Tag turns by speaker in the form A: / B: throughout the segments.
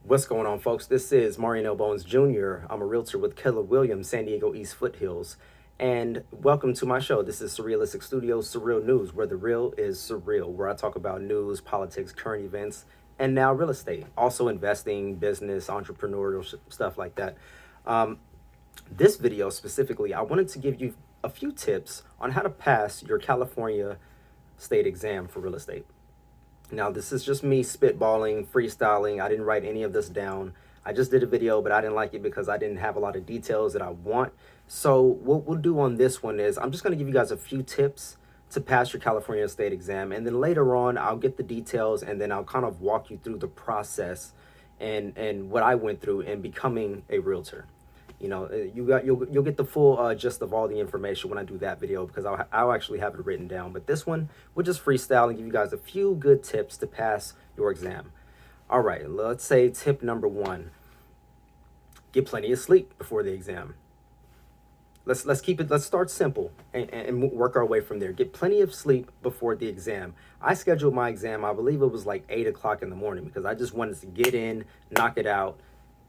A: What's going on, folks? This is Marion L Bowens Jr. I'm a realtor with Keller Williams, San Diego East Foothills. And welcome to my show. This is Surrealistic Studios, Surreal News, where the real is surreal, where I talk about news, politics, current events, and now real estate. Also investing, business, entrepreneurial stuff like that. This video specifically, I wanted to give you a few tips on how to pass your California state exam for real estate. Now, this is just me spitballing, freestyling. I didn't write any of this down. I just did a video, but I didn't like it because I didn't have a lot of details that I want. So what we'll do on this one is I'm just going to give you guys a few tips to pass your California state exam. And then later on, I'll get the details and then I'll kind of walk you through the process and what I went through in becoming a realtor. You know, you'll get the full gist of all the information when I do that video because I'll actually have it written down. But this one, we'll just freestyle and give you guys a few good tips to pass your exam. All right, let's say tip number one: get plenty of sleep before the exam. Let's start simple and work our way from there. Get plenty of sleep before the exam. I scheduled my exam, I believe it was like 8 o'clock in the morning because I just wanted to get in, knock it out,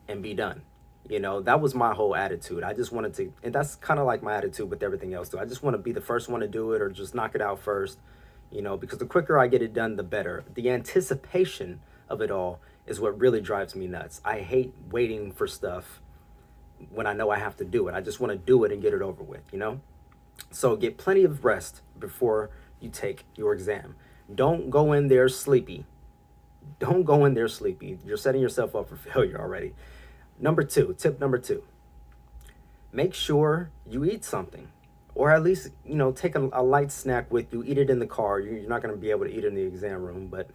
A: and be done. You know, that was my whole attitude. I just wanted to, and that's kind of like my attitude with everything else too. I just want to be the first one to do it or just knock it out first, you know, because the quicker I get it done, the better. The anticipation of it all is what really drives me nuts. I hate waiting for stuff when I know I have to do it. I just want to do it and get it over with, you know? So get plenty of rest before you take your exam. Don't go in there sleepy. Don't go in there sleepy. You're setting yourself up for failure already. Tip number two, make sure you eat something, or at least, you know, take a light snack with you. Eat it in the car. You're not going to be able to eat in the exam room, but,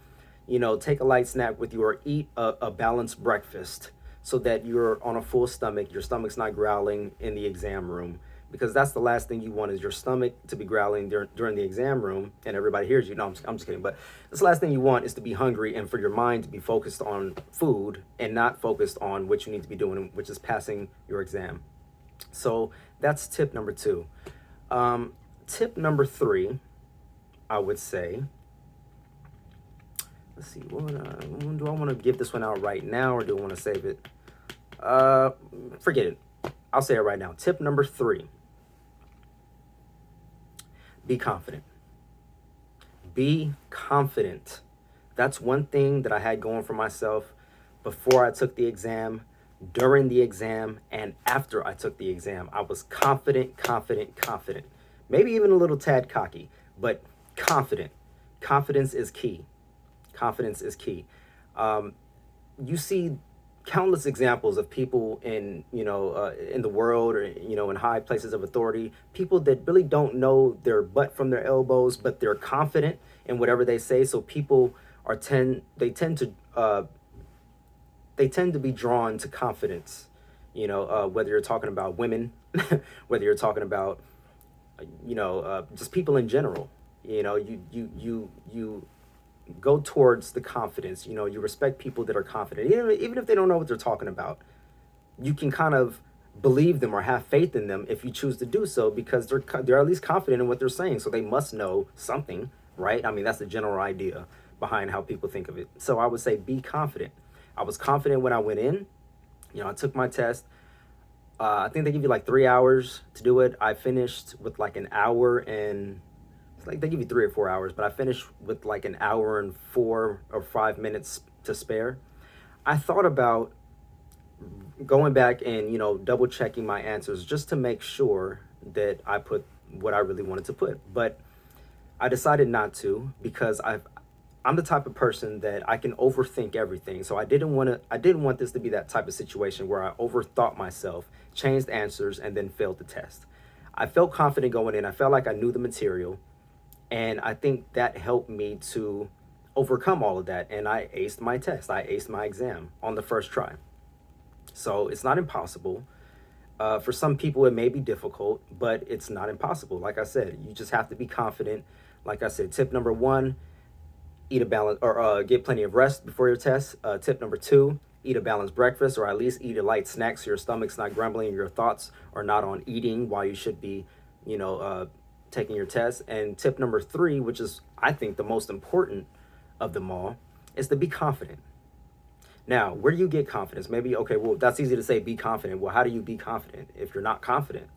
A: you know, take a light snack with you or eat a balanced breakfast so that you're on a full stomach. Your stomach's not growling in the exam room, because that's the last thing you want is your stomach to be growling during the exam room and everybody hears you. No, I'm just kidding. But that's the last thing you want is to be hungry and for your mind to be focused on food and not focused on what you need to be doing, which is passing your exam. So that's tip number two. Tip number three, I would say, let's see, do I want to give this one out right now or do I want to save it? Forget it. I'll say it right now. Tip number three: be confident. Be confident. That's one thing that I had going for myself before I took the exam, during the exam, and after I took the exam. I was confident. Maybe even a little tad cocky, but confident. Confidence is key. Confidence is key. You see countless examples of people in, you know, in the world, or, you know, in high places of authority, people that really don't know their butt from their elbows, but they're confident in whatever they say. So people tend to be drawn to confidence, you know, whether you're talking about women, whether you're talking about, you know, just people in general. You know, you go towards the confidence. You know, you respect people that are confident, even if they don't know what they're talking about. You can kind of believe them or have faith in them if you choose to do so, because they're at least confident in what they're saying, so they must know something, right? I mean, that's the general idea behind how people think of it. So I would say be confident. I was confident when I went in. You know, I took my test. I think they give you like 3 hours to do it. I finished with like an hour and, like, they give you 3 or 4 hours, but I finished with like an hour and 4 or 5 minutes to spare. I thought about going back and, you know, double checking my answers just to make sure that I put what I really wanted to put. But I decided not to, because I'm the type of person that I can overthink everything. So I didn't want this to be that type of situation where I overthought myself, changed answers, and then failed the test. I felt confident going in. I felt like I knew the material. And I think that helped me to overcome all of that. And I aced my test. I aced my exam on the first try. So it's not impossible. For some people, it may be difficult, but it's not impossible. Like I said, you just have to be confident. Like I said, tip number one, eat a balance, or get plenty of rest before your test. Tip number two, eat a balanced breakfast, or at least eat a light snack so your stomach's not grumbling and your thoughts are not on eating while you should be, you know, taking your test. And tip number three, which is, I think, the most important of them all, is to be confident. Now, where do you get confidence? Maybe, okay, well, that's easy to say, be confident. Well, how do you be confident if you're not confident?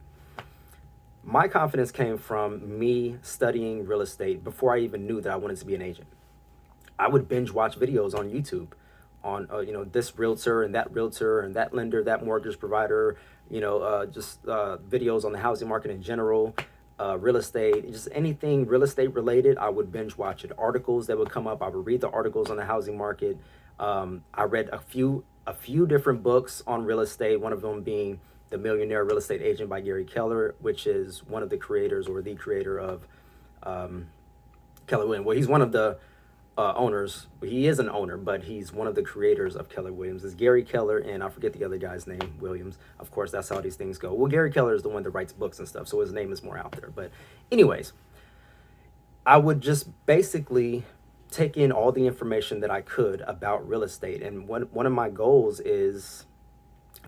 A: My confidence came from me studying real estate before I even knew that I wanted to be an agent. I would binge watch videos on YouTube on, this realtor and that lender, that mortgage provider, videos on the housing market in general, real estate, just anything real estate related. I would binge watch it. Articles that would come up, I would read the articles on the housing market. I read a few different books on real estate, one of them being The Millionaire Real Estate Agent by Gary Keller, which is one of the creators or the creator of Keller Williams. Well, he's one of the owners. He is an owner, but he's one of the creators of Keller Williams. It's Gary Keller, and I forget the other guy's name, Williams. Of course, that's how these things go. Well, Gary Keller is the one that writes books and stuff, so his name is more out there. But anyways, I would just basically take in all the information that I could about real estate. And one of my goals is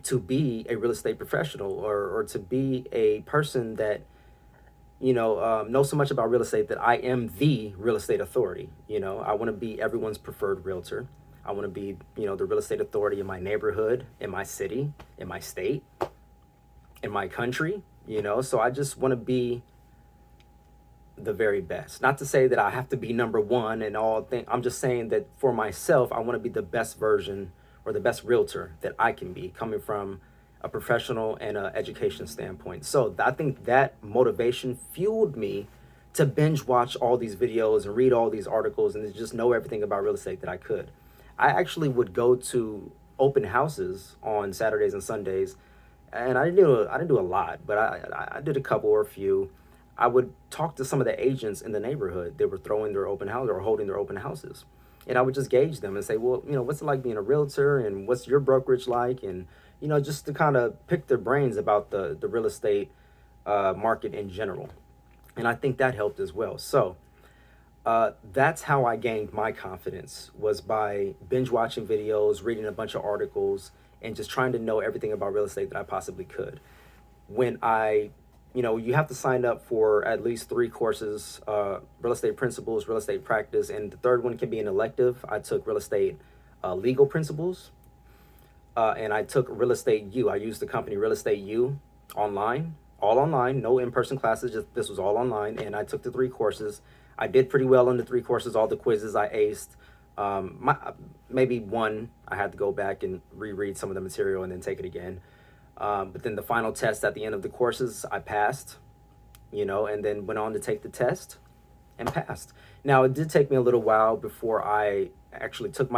A: to be a real estate professional, or to be a person that know so much about real estate that I am the real estate authority. I want to be everyone's preferred realtor. I want to be, the real estate authority in my neighborhood, in my city, in my state, in my country, so I just want to be the very best. Not to say that I have to be number one and all things. I'm just saying that for myself, I want to be the best version or the best realtor that I can be, coming from a professional and an education standpoint. So I think that motivation fueled me to binge watch all these videos and read all these articles and just know everything about real estate that I could. I actually would go to open houses on Saturdays and Sundays, and I didn't do a lot, but I did a couple or a few. I would talk to some of the agents in the neighborhood that were throwing their open house or holding their open houses. And I would just gauge them and say, well, what's it like being a realtor, and what's your brokerage like? And, just to kind of pick their brains about the real estate market in general. And I think that helped as well. So that's how I gained my confidence, was by binge watching videos, reading a bunch of articles, and just trying to know everything about real estate that I possibly could. When you have to sign up for at least 3 courses, real estate principles, real estate practice, and the third one can be an elective. I took real estate legal principles, and I took real estate U. I used the company Real Estate U online, all online, no in-person classes, just this was all online, and I took the 3 courses. I did pretty well on the 3 courses, all the quizzes I aced. Maybe one, I had to go back and reread some of the material and then take it again. But then the final test at the end of the courses, I passed, and then went on to take the test and passed. Now, it did take me a little while before I actually took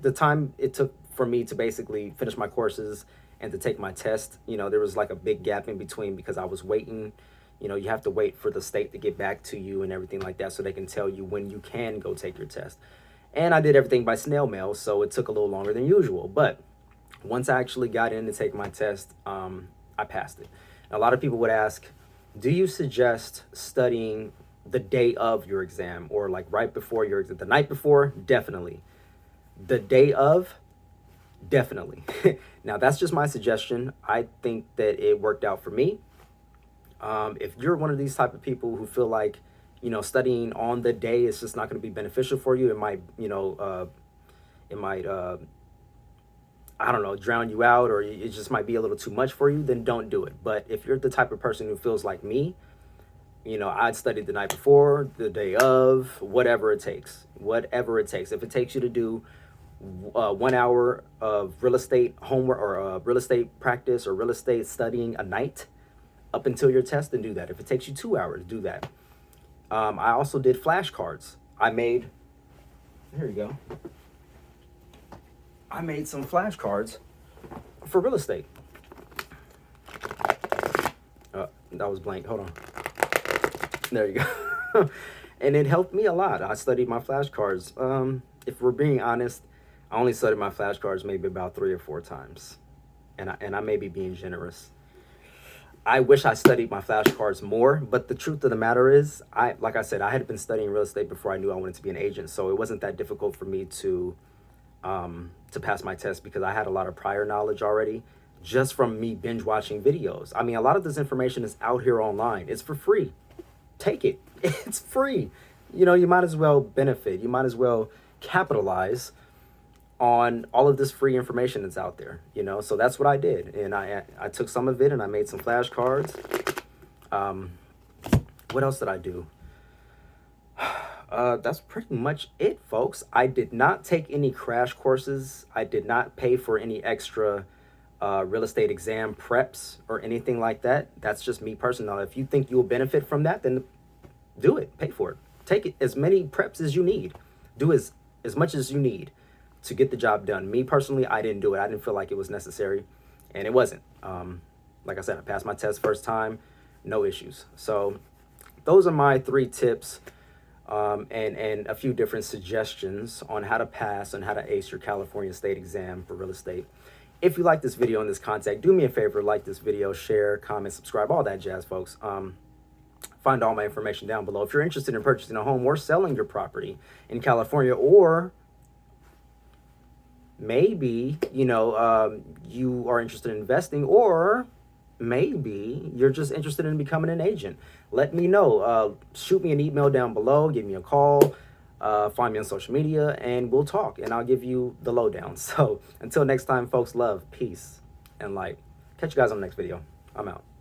A: the time it took for me to basically finish my courses and to take my test. There was like a big gap in between because I was waiting. You have to wait for the state to get back to you and everything like that so they can tell you when you can go take your test. And I did everything by snail mail, so it took a little longer than usual. But once I actually got in to take my test, I passed it. Now, a lot of people would ask, do you suggest studying the day of your exam, or like right before your exam? The night before, definitely. The day of, definitely. Now, that's just my suggestion. I think that it worked out for me. If you're one of these type of people who feel like, studying on the day is just not going to be beneficial for you, it might, I don't know, drown you out, or it just might be a little too much for you, then don't do it. But if you're the type of person who feels like me, I'd study the night before, the day of, whatever it takes. If it takes you to do 1 hour of real estate homework, or real estate practice, or real estate studying a night up until your test, then do that. If it takes you 2 hours, do that. I also did flashcards. Here you go. I made some flashcards for real estate. That was blank. Hold on. There you go. And it helped me a lot. I studied my flashcards. If we're being honest, I only studied my flashcards maybe about 3 or 4 times. And I may be being generous. I wish I studied my flashcards more, but the truth of the matter is, like I said, I had been studying real estate before I knew I wanted to be an agent. So it wasn't that difficult for me to pass my test, because I had a lot of prior knowledge already just from me binge watching videos. I mean, a lot of this information is out here online. It's for free. Take it. It's free. You might as well benefit. You might as well capitalize on all of this free information that's out there, you know? So that's what I did. And I took some of it and I made some flashcards. What else did I do? That's pretty much it, folks. I did not take any crash courses. I did not pay for any extra real estate exam preps or anything like that. That's just me personally. If you think you'll benefit from that, then do it. Pay for it. Take it, as many preps as you need. Do as much as you need to get the job done. Me personally, I didn't do it. I didn't feel like it was necessary, and it wasn't. Like I said, I passed my test first time, no issues. So those are my 3 tips. And a few different suggestions on how to pass and how to ace your California state exam for real estate. If you like this video and this content, do me a favor, like this video, share, comment, subscribe, all that jazz, folks. Find all my information down below. If you're interested in purchasing a home or selling your property in California, or maybe, you are interested in investing, or maybe you're just interested in becoming an agent, let me know. Shoot me an email down below, give me a call, find me on social media, and we'll talk, and I'll give you the lowdown. So until next time, folks, love, peace, and light. Catch you guys on the next video. I'm out.